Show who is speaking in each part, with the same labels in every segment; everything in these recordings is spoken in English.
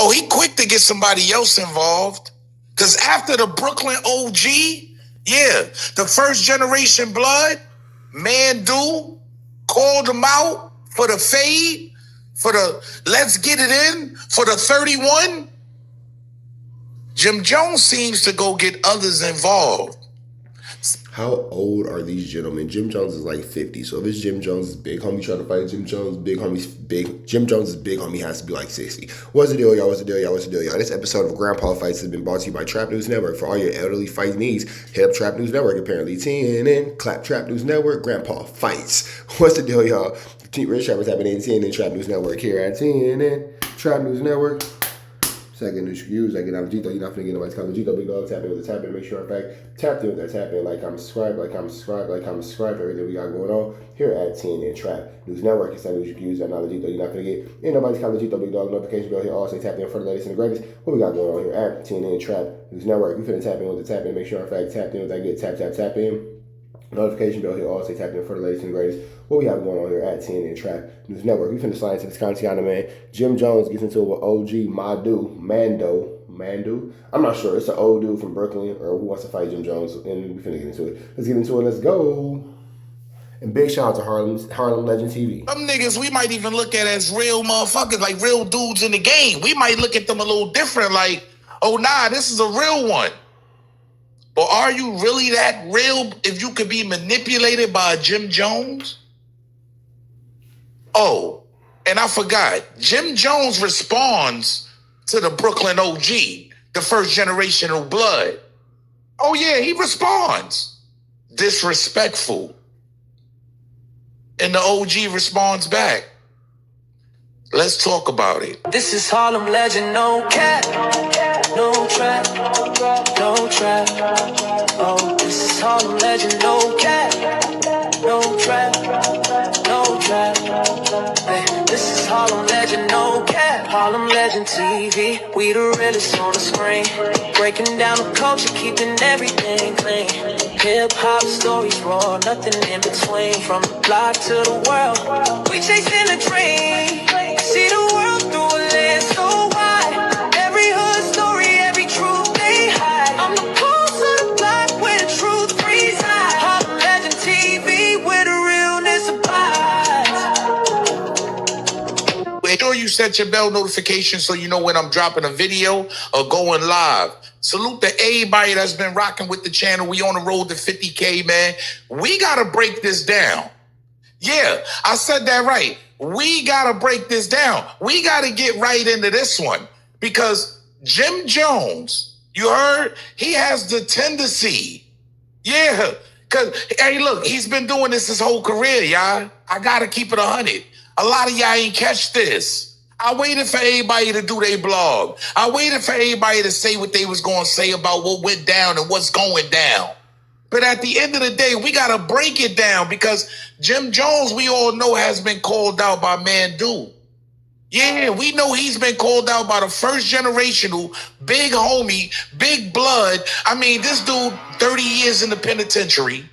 Speaker 1: Oh, he quick to get somebody else involved. Because after the Brooklyn OG, yeah, the first generation blood, Mandu called him out for the fade, for the let's get it in, for the 31. Jim Jones seems to go get others involved.
Speaker 2: How old are these gentlemen? Jim Jones is like 50. So if it's Jim Jones' big homie trying to fight Jim Jones, Jim Jones' big homie has to be like 60. What's the deal, y'all? What's the deal, y'all? What's the deal, y'all? This episode of Grandpa Fights has been brought to you by Trap News Network. For all your elderly fight needs, hit up Trap News Network. Apparently, TNN, clap Trap News Network, Grandpa Fights. What's the deal, y'all? Rich Trappers happening in TNN Trap News Network here at TNN Trap News Network. Second excuse, I get out of Gito. You're not finna get nobody's comment. Gito, big dog, tap in with the tap in. Make sure, in fact, tap in with that tap in. Like, comment, subscribe, everything we got going on here at TNN Trap News Network. It's that news you can use. That knowledge, Gito, you're not finna get. Ain't nobody's comment. Gito, big dog, notification bell here. All say tap in for the latest and the greatest. What we got going on here at TNN Trap News Network. We finna tap in with the tap in. Make sure, in fact, tap in with that get tap in. Notification bell here. All say tap in for the latest and the greatest. What we have going on here at TNN Trap News Network. We finna slide into this Contiana, man. Jim Jones gets into it with OG Mando. I'm not sure. It's an old dude from Brooklyn or who wants to fight Jim Jones. And we finna get into it. Let's get into it. Let's go. And big shout out to Harlem Legend TV.
Speaker 1: Some niggas we might even look at as real motherfuckers, like real dudes in the game. We might look at them a little different, like, oh nah, this is a real one. Or are you really that real if you could be manipulated by Jim Jones? Oh, and I forgot. Jim Jones responds to the Brooklyn OG, the first generation of blood. Oh yeah, he responds. Disrespectful. And the OG responds back. Let's talk about it.
Speaker 3: This is Harlem Legend, no cap, no trap, no trap. Oh, this is Harlem Legend, no cap, no trap, no trap. Hey, this is Harlem Legend, no cap. Harlem Legend TV, we the realest on the screen. Breaking down the culture, keeping everything clean. Hip-hop stories raw, nothing in between. From the block to the world, we chasing a dream. See the world through a lens so wide. Every hood story, every truth they hide. I'm the pulse of the block where the truth resides. Harlem Legend TV where the realness abides.
Speaker 1: Make sure you set your bell notification so you know when I'm dropping a video or going live. Salute to everybody that's been rocking with the channel. We on the road to 50K, man. We got to break this down. Yeah, I said that right. We got to break this down. We got to get right into this one because Jim Jones, you heard, he has the tendency. Yeah, because, hey, look, he's been doing this his whole career, y'all. I got to keep it 100. A lot of y'all ain't catch this. I waited for everybody to do their blog. I waited for everybody to say what they was going to say about what went down and what's going down. But at the end of the day, we got to break it down because Jim Jones, we all know, has been called out by Mandu. Yeah, we know he's been called out by the first generational, big homie, big blood. I mean, this dude, 30 years in the penitentiary.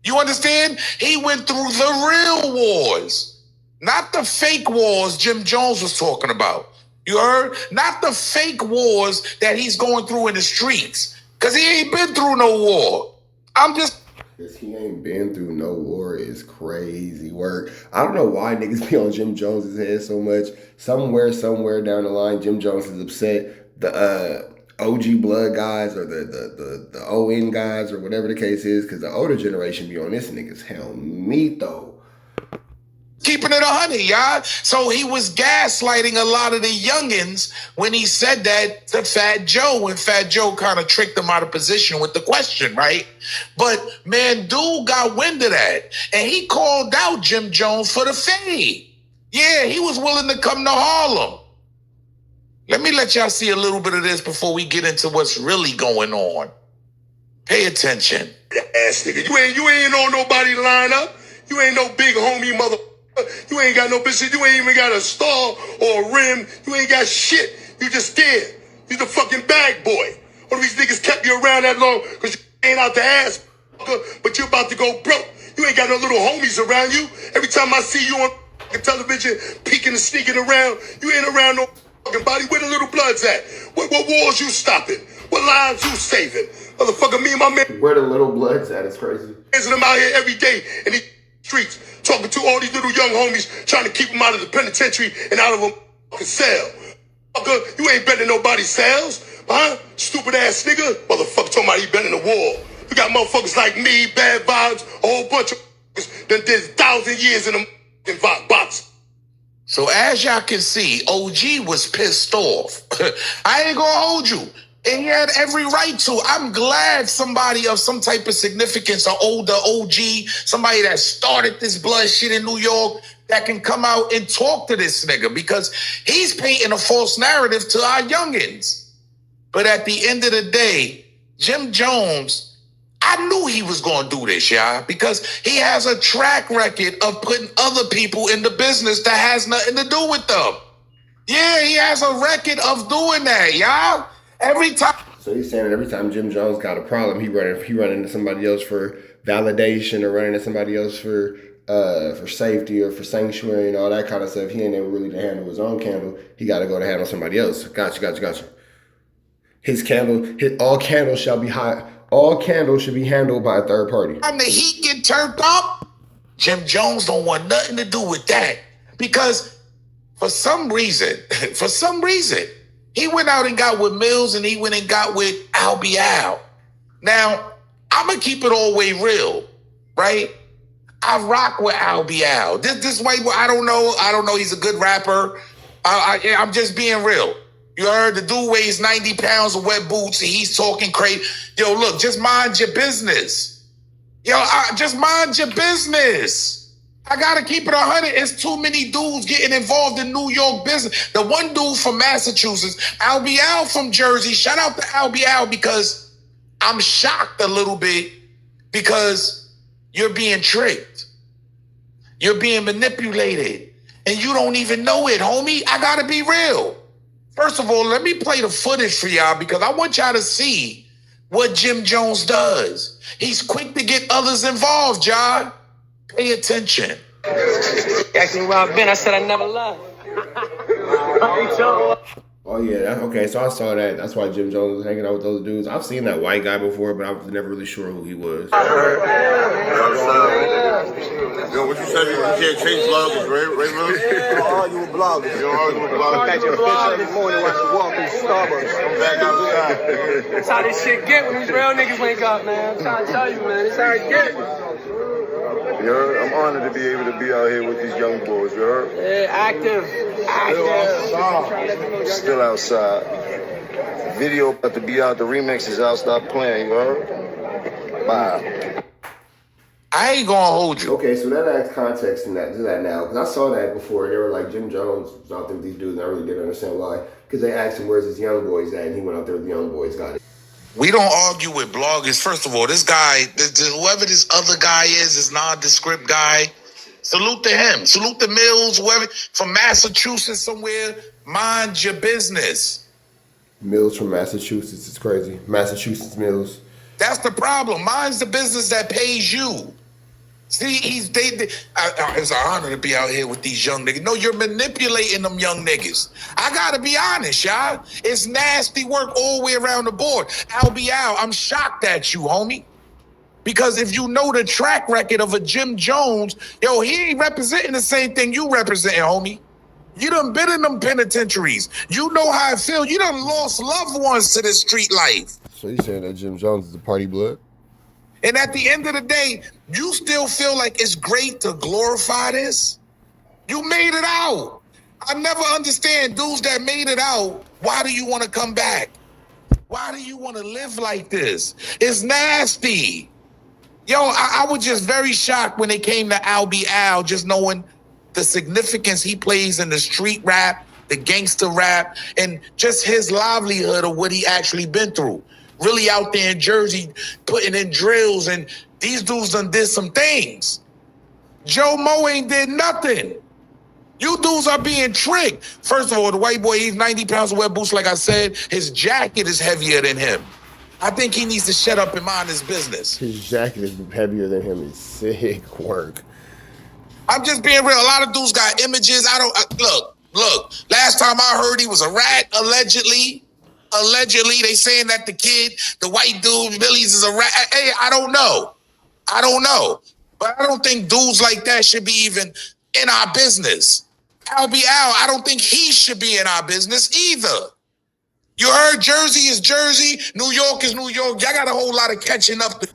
Speaker 1: You understand? He went through the real wars, not the fake wars Jim Jones was talking about. You heard? Not the fake wars that he's going through in the streets because he ain't been through no war.
Speaker 2: Because he ain't been through no war is crazy work. I don't know why niggas be on Jim Jones' head so much. Somewhere down the line, Jim Jones is upset. The OG blood guys or the ON guys or whatever the case is, because the older generation be on this nigga's helmet though.
Speaker 1: Keeping it 100, y'all. So he was gaslighting a lot of the youngins when he said that to Fat Joe, when Fat Joe kind of tricked him out of position with the question, right? But man, dude got wind of that. And he called out Jim Jones for the fade. Yeah, he was willing to come to Harlem. Let me let y'all see a little bit of this before we get into what's really going on. Pay attention.
Speaker 4: Ass nigga, you ain't on nobody lineup. You ain't no big homie mother. You ain't got no business. You ain't even got a star or a rim. You ain't got shit. You just scared. You the fucking bag boy. All these niggas kept you around that long because you ain't out the ass, but you about to go broke. You ain't got no little homies around you. Every time I see you on television peeking and sneaking around, you ain't around no motherfucking body. Where the little bloods at? What wars you stopping? What lives you saving? Motherfucker, me and my man.
Speaker 2: Where the little bloods at is crazy.
Speaker 4: I'm out here every day in these streets talking to all these little young homies, trying to keep them out of the penitentiary and out of a cell. Motherfucker, you ain't been in nobody's cells, huh? Stupid ass nigga. Motherfucker talking about he been in the war. You got motherfuckers like me, bad vibes, a whole bunch of that did 1,000 years in the box.
Speaker 1: So as y'all can see, OG was pissed off. I ain't gonna hold you. And he had every right to. I'm glad somebody of some type of significance, an older OG, somebody that started this blood shit in New York, that can come out and talk to this nigga, because he's painting a false narrative to our youngins. But at the end of the day, Jim Jones, I knew he was going to do this, y'all, because he has a track record of putting other people in the business that has nothing to do with them. Yeah, he has a record of doing that, y'all. Every time.
Speaker 2: So he's saying that every time Jim Jones got a problem, he running to somebody else for validation, or running to somebody else for safety or for sanctuary and all that kind of stuff. He ain't able really to handle his own candle. He got to go to handle somebody else. Gotcha. All candles shall be hot. All candles should be handled by a third party.
Speaker 1: When the heat get turned up, Jim Jones don't want nothing to do with that, because for some reason, he went out and got with Mills, and he went and got with Albie Al. Now, I'm going to keep it all the way real, right? I rock with Albie Al. This white boy, I don't know. He's a good rapper. I'm just being real. You heard the dude weighs 90 pounds of wet boots, and he's talking crazy. Yo, look, just mind your business. Just mind your business. I got to keep it 100. It's too many dudes getting involved in New York business. The one dude from Massachusetts, Albie Al from Jersey. Shout out to Albie Al, because I'm shocked a little bit, because you're being tricked. You're being manipulated, and you don't even know it, homie. I got to be real. First of all, let me play the footage for y'all, because I want y'all to see what Jim Jones does. He's quick to get others involved, John. Pay attention.
Speaker 5: Ask me where I've been. I said I never left.
Speaker 2: Oh yeah, okay. So I saw that. That's why Jim Jones was hanging out with those dudes. I've seen that white guy before, but I was never really sure who he was.
Speaker 6: Yo, what you said? You can't change vloggers, right, Mills?
Speaker 7: You don't argue with bloggers.
Speaker 6: You don't argue with bloggers.
Speaker 7: Catch your bitch every morning while she walk through Starbucks.
Speaker 6: I'm back outside.
Speaker 5: That's how this shit get when these real niggas wake up, man. I'm trying to tell you, man. That's how it get.
Speaker 6: You heard? I'm honored to be able to be out here with these young boys, you heard?
Speaker 5: Yeah, active.
Speaker 6: Still outside. Video about to be out, the remix is out, stop playing, you heard? Bye.
Speaker 1: I ain't gonna hold you.
Speaker 2: Okay, so that adds context to that now, because I saw that before. They were like, Jim Jones was out there with these dudes, and I really didn't understand why. Because they asked him, where's his young boys at? And he went out there with the young boys, got it.
Speaker 1: We don't argue with bloggers. First of all, this guy, whoever this other guy is, this nondescript guy, salute to him. Salute to Mills, whoever, from Massachusetts somewhere. Mind your business.
Speaker 2: Mills from Massachusetts, it's crazy. Massachusetts Mills.
Speaker 1: That's the problem. Mind's the business that pays you. See, it's an honor to be out here with these young niggas. No, you're manipulating them young niggas. I gotta be honest, y'all. It's nasty work all the way around the board. Albie Al, I'm shocked at you, homie. Because if you know the track record of a Jim Jones, yo, he ain't representing the same thing you representing, homie. You done been in them penitentiaries. You know how it feel. You done lost loved ones to this street life.
Speaker 2: So you saying that Jim Jones is a party blood?
Speaker 1: And at the end of the day, you still feel like it's great to glorify this? You made it out. I never understand dudes that made it out. Why do you want to come back? Why do you want to live like this? It's nasty. Yo, I was just very shocked when it came to Albie Al, just knowing the significance he plays in the street rap, the gangster rap, and just his livelihood of what he actually been through. Really out there in Jersey, putting in drills, and these dudes done did some things. Joe Mo ain't did nothing. You dudes are being tricked. First of all, the white boy, he's 90 pounds of wet boots, like I said. His jacket is heavier than him. I think he needs to shut up and mind his business.
Speaker 2: His jacket is heavier than him. It's sick work.
Speaker 1: I'm just being real. A lot of dudes got images. Look, Look, last time I heard he was a rat, allegedly. Allegedly, they saying that the kid, the white dude, Billy's is a rat. Hey, I don't know. I don't know. But I don't think dudes like that should be even in our business. Albie Al, I don't think he should be in our business either. You heard Jersey is Jersey, New York is New York. Y'all got a whole lot of catching up to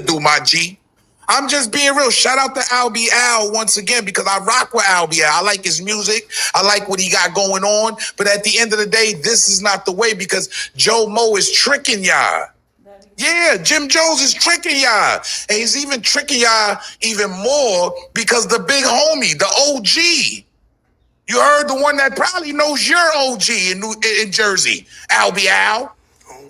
Speaker 1: do, my G. I'm just being real. Shout out to Albie Al once again because I rock with Albie Al. I like his music. I like what he got going on. But at the end of the day, this is not the way because Joe Mo is tricking y'all. Yeah, Jim Jones is tricking y'all. And he's even tricking y'all even more because the big homie, the OG. You heard the one that probably knows your OG in Jersey, Albie Al.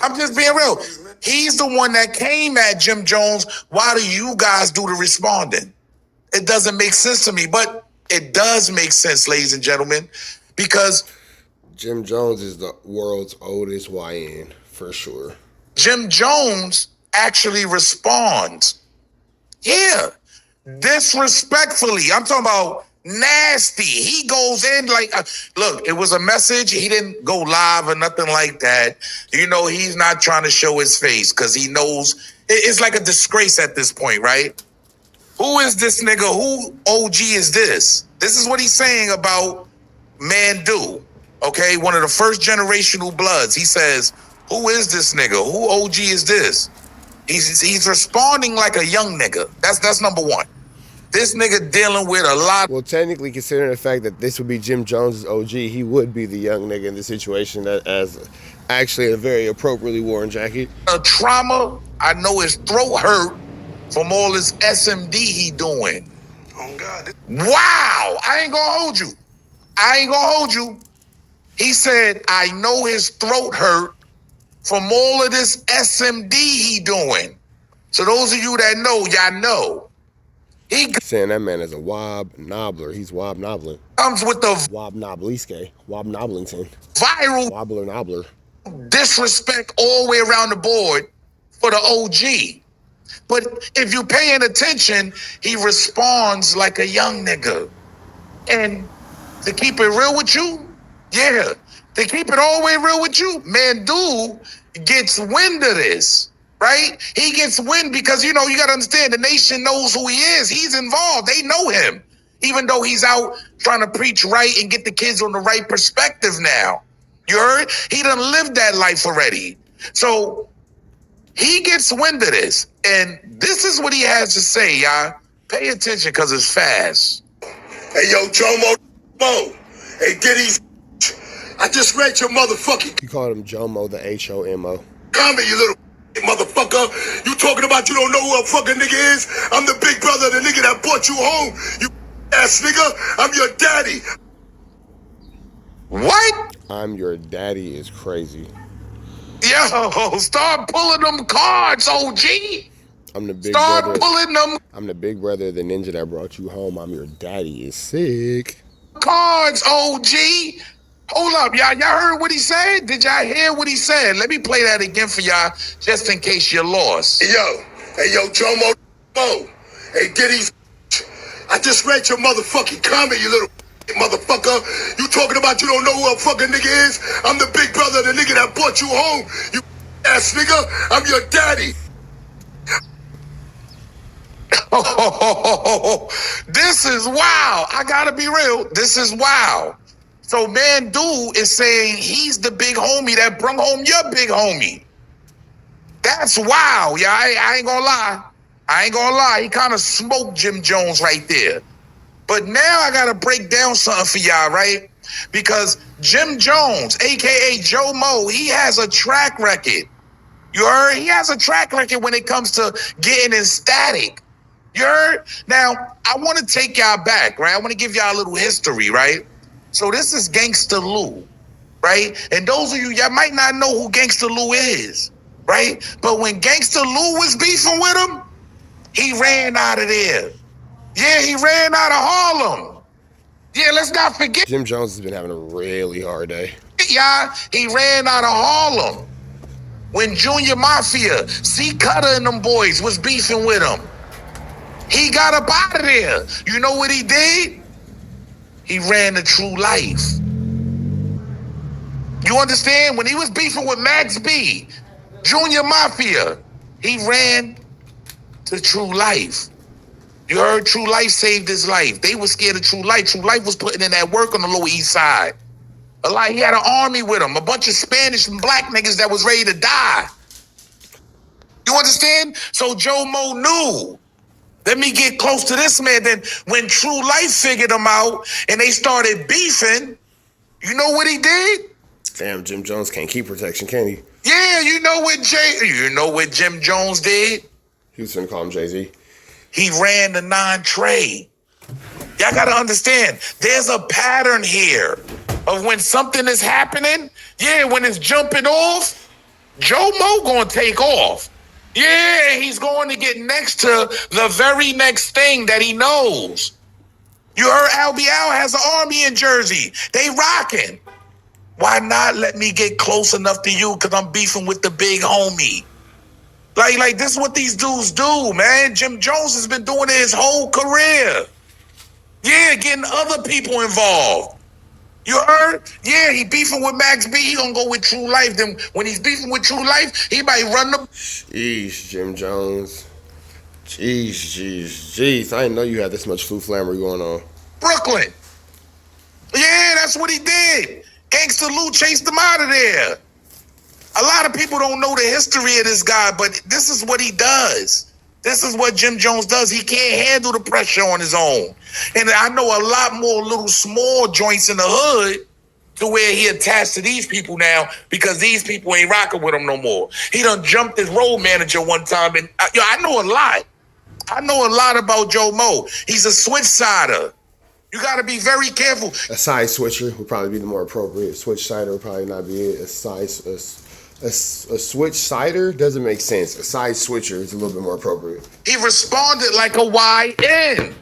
Speaker 1: I'm just being real. He's the one that came at Jim Jones. Why do you guys do the responding? It doesn't make sense to me, but it does make sense, ladies and gentlemen, because
Speaker 2: Jim Jones is the world's oldest YN, for sure.
Speaker 1: Jim Jones actually responds. Yeah, disrespectfully. I'm talking about nasty. He goes in like, look, it was a message. He didn't go live or nothing like that. You know, he's not trying to show his face because he knows it's like a disgrace at this point, right? Who is this nigga? Who OG is this? This is what he's saying about Mandu, okay? One of the first generational bloods. He says, who is this nigga? Who OG is this? He's responding like a young nigga. That's number one. This nigga dealing with a lot.
Speaker 2: Well, technically, considering the fact that this would be Jim Jones' OG, he would be the young nigga in the situation that as actually a very appropriately worn jacket.
Speaker 1: Trauma. I know his throat hurt from all this SMD he doing.
Speaker 4: Oh, God.
Speaker 1: Wow. I ain't gonna hold you. I ain't gonna hold you. He said, I know his throat hurt from all of this SMD he doing. So those of you that know, y'all know. He
Speaker 2: saying that man is a wob nobbler. He's wob nobbling.
Speaker 1: comes with the
Speaker 2: Wob nobliske. Wob nobblington.
Speaker 1: viral
Speaker 2: Wobbler nobbler.
Speaker 1: disrespect all the way around the board for the OG. But if you paying attention, he responds like a young nigga. And to keep it real with you, yeah, to keep it all the way real with you, man, dude gets wind of this, right? He gets wind because, you know, you got to understand, the nation knows who he is. He's involved. They know him, even though he's out trying to preach right and get the kids on the right perspective now. You heard? He done lived that life already. So he gets wind of this. And this is what he has to say, y'all. Pay attention because it's fast.
Speaker 4: Hey, yo, Jomo. Hey, Diddy's. I just read your motherfucking
Speaker 2: You called him Jomo, the HOMO.
Speaker 4: comment, you little motherfucker. You talking about you don't know who a fucking nigga is? I'm the big brother, the nigga that brought you home. You ass nigga. I'm your daddy.
Speaker 1: What?
Speaker 2: I'm your daddy is crazy.
Speaker 1: Yo, start pulling them cards, OG.
Speaker 2: I'm the big
Speaker 1: Start
Speaker 2: brother.
Speaker 1: pulling them
Speaker 2: I'm the big brother, the ninja that brought you home. I'm your daddy is sick.
Speaker 1: cards, OG. Hold up, y'all. Y'all heard what he said? Did y'all hear what he said? Let me play that again for y'all, just in case you're lost.
Speaker 4: Hey, yo, Jomo. Hey, Diddy's. I just read your motherfucking comment, you little motherfucker. You talking about you don't know who a fucking nigga is? I'm the big brother, the nigga that brought you home. You ass nigga. I'm your daddy.
Speaker 1: Oh, this is wow. I gotta be real. This is wow. So man, dude is saying he's the big homie that brung home your big homie. That's wow. Yeah, I ain't gonna lie. I ain't gonna lie. He kind of smoked Jim Jones right there. But now I gotta break down something for y'all, right? Because Jim Jones, aka Joe Mo, he has a track record. You heard? He has a track record when it comes to getting in static. You heard? Now, I want to take y'all back, right? I want to give y'all a little history, right? So this is Gangsta Lou, right? And those of you, y'all might not know who Gangsta Lou is, right? But when Gangsta Lou was beefing with him, he ran out of there. Yeah, he ran out of Harlem. Yeah, let's not forget,
Speaker 2: Jim Jones has been having a really hard day.
Speaker 1: y'all, he ran out of Harlem. When Junior Mafia, C. Cutter and them boys was beefing with him. He got up out of there. You know what he did? He ran the true life. You understand? When he was beefing with Max B, Junior Mafia, he ran to True Life. You heard? True Life saved his life. They were scared of True Life. True Life was putting in that work on the Lower East Side. He had an army with him, a bunch of Spanish and black niggas that was ready to die. You understand? So Joe Mo knew, let me get close to this man. Then when True Life figured him out and they started beefing, you know what he did?
Speaker 2: Damn, Jim Jones can't keep protection, can he?
Speaker 1: Yeah, you know what Jim Jones did?
Speaker 2: He was gonna call him Jay-Z.
Speaker 1: He ran the non-trade. Y'all gotta understand, there's a pattern here of when something is happening, when it's jumping off, Joe Mo gonna take off. Yeah, he's going to get next to the very next thing that he knows. You heard LBL has an army in Jersey. They rocking. Why not let me get close enough to you because I'm beefing with the big homie? Like this is what these dudes do, man. Jim Jones has been doing it his whole career. Yeah, getting other people involved. You heard? Yeah, he beefing with Max B. He gonna go with True Life. Then when he's beefing with True Life, he might run the...
Speaker 2: Jeez, Jim Jones. Jeez. I didn't know you had this much flammery going on.
Speaker 1: Brooklyn. Yeah, that's what he did. Gangsta Lou chased him out of there. A lot of people don't know the history of this guy, but this is what he does. This is what Jim Jones does. He can't handle the pressure on his own. And I know a lot more little small joints in the hood to where he attached to these people now because these people ain't rocking with him no more. He done jumped his road manager one time. And I know a lot. I know a lot about Joe Mo. He's a switch sider. You got to be very careful.
Speaker 2: A side switcher would probably be the more appropriate. Switch sider would probably not be it. A switch sider doesn't make sense. A side switcher is a little bit more appropriate.
Speaker 1: He responded like a YN.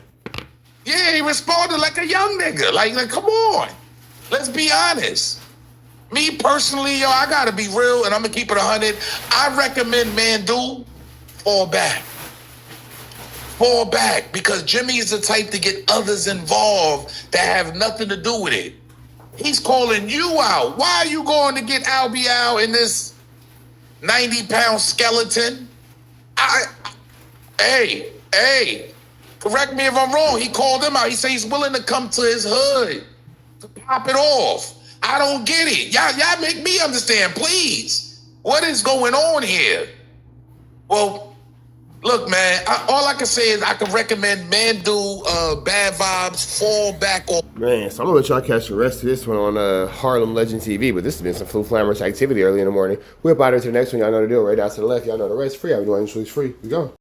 Speaker 1: Yeah, he responded like a young nigga. Like come on. Let's be honest. Me personally, I got to be real, and I'm going to keep it 100. I recommend Mandu fall back. Fall back, because Jimmy is the type to get others involved that have nothing to do with it. He's calling you out. Why are you going to get Albial in this 90-pound skeleton? Hey, correct me if I'm wrong. He called him out. He said he's willing to come to his hood to pop it off. I don't get it. Y'all make me understand, please. What is going on here? Well, look, man, all I can say is I can recommend Mandu, Bad Vibes, Fall Back Off.
Speaker 2: Man, so I'm going to let y'all catch the rest of this one on Harlem Legend TV, but this has been some flamorous activity early in the morning. We're about to the next one. Y'all know the deal. Right out to the left. Y'all know the rest. Free. I'll be doing this free. We go.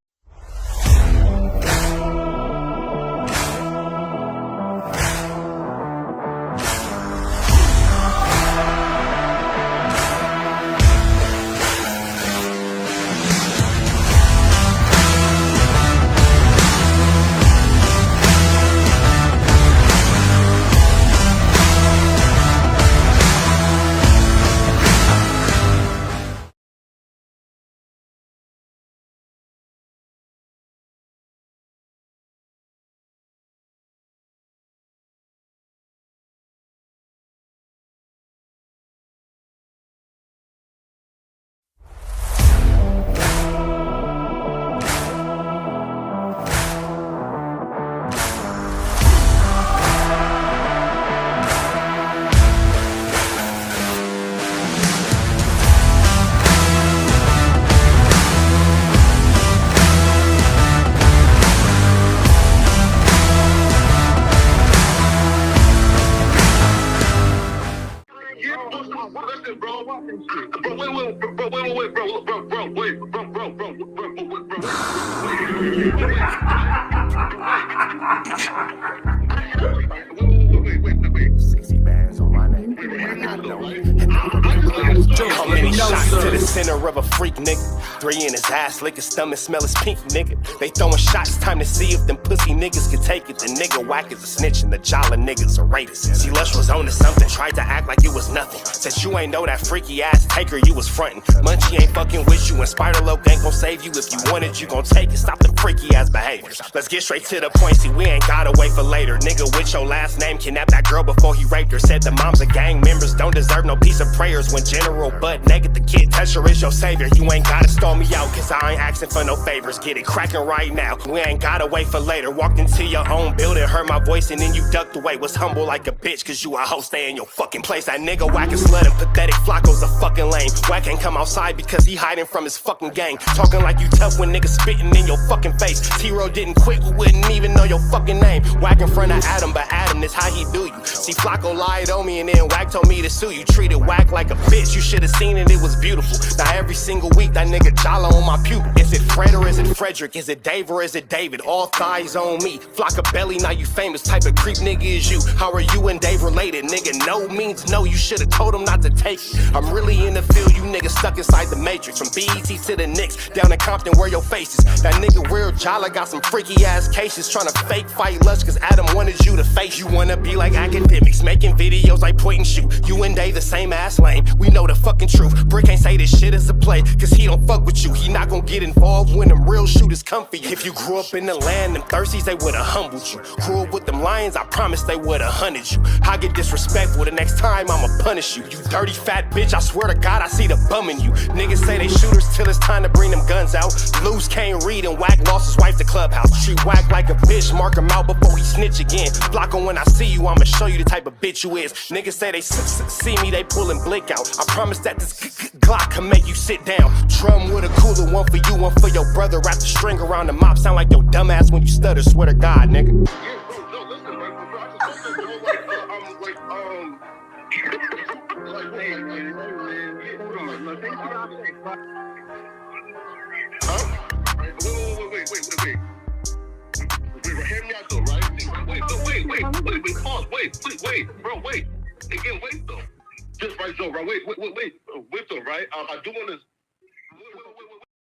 Speaker 8: How many shots to the center of a freak, nigga? 3 in his ass, lick his stomach, smell his pink, nigga. They throwing shots, time to see if them pussy niggas can take it. The nigga whack is a snitch and the jolly niggas are rapists. See, Lush was on to something, tried to act like it was nothing. Since you ain't know that freaky ass taker you was frontin'. Munchie ain't fucking with you, and Spider-Loc ain't gon' save you. If you wanted, you gon' take it. Stop the freaky ass behaviors. Let's get straight to the point. See, we ain't gotta wait for later. Nigga with your last name kidnapped that girl before he raped her. Said the moms of gang members don't deserve no piece of prayers. When General butt naked, the kid Tesher is your savior. You ain't gotta stall me out, cause I ain't asking for no favors. Get it crackin' right now. We ain't gotta wait for later. Walked into your own building, heard my voice, and then you ducked away. Was humble like a bitch, cause you a hoe, stay in your fucking place. That nigga whack and slut and pathetic. Flacco's a fucking lame. Whack ain't come outside because he hiding from his fucking gang. Talking like you tough when niggas spitting in your fucking face. T-Row didn't quit, we wouldn't even know your fucking name. Whack in front of Adam, but Adam is how he do you. See, Flacco lied on me and then Whack told me to sue you. Treated Whack like a bitch, you should've seen it, it was beautiful. Now every single week that nigga jolly on my pupil. Is it Fred or is it Frederick? Is it Dave or is it David? All thighs on me. Flocka belly, now you famous. Type of creep nigga is you. How are you and Dave related? Nigga, no means no. You should've told him not to take it. I'm really in the field, you niggas stuck inside the matrix. From BET to the Knicks, down in Compton where your face is. That nigga real jolly got some freaky ass cases. Tryna fake fight Lush cause Adam wanted you to face. You wanna be like academics, making videos like point and shoot. You and Dave the same ass lane, we know the fucking truth. Brick ain't say this shit is a play, cause he don't fuck with you. He not gon' get involved when them real shooters come for you. If you grew up in the land, them thirsties, they would've humbled you. Grew up with them lions, I promise they would've hunted you. I get disrespectful, the next time I'ma punish you. You dirty fat bitch, I swear to God I see the bum in you. Niggas say they shooters till it's time to bring them guns out. Lose can't read and Whack lost his wife to Clubhouse. Treat Whack like a bitch, mark him out before he snitch again. Flocka, when I see you, I'ma show you the type of bitch you is. Niggas say they see me, they pullin' blick out. I promise that this Glock can make you sit down. Drum with a cooler, one for you, one for your brother. Wrap the string around the mop, sound like your dumb ass when you stutter. Swear to God, nigga.
Speaker 4: Wait. Hear me out though, right? Pause. Wait, bro, wait. Again, wait though. Just right, Joe, right? Wait though, right? I do want to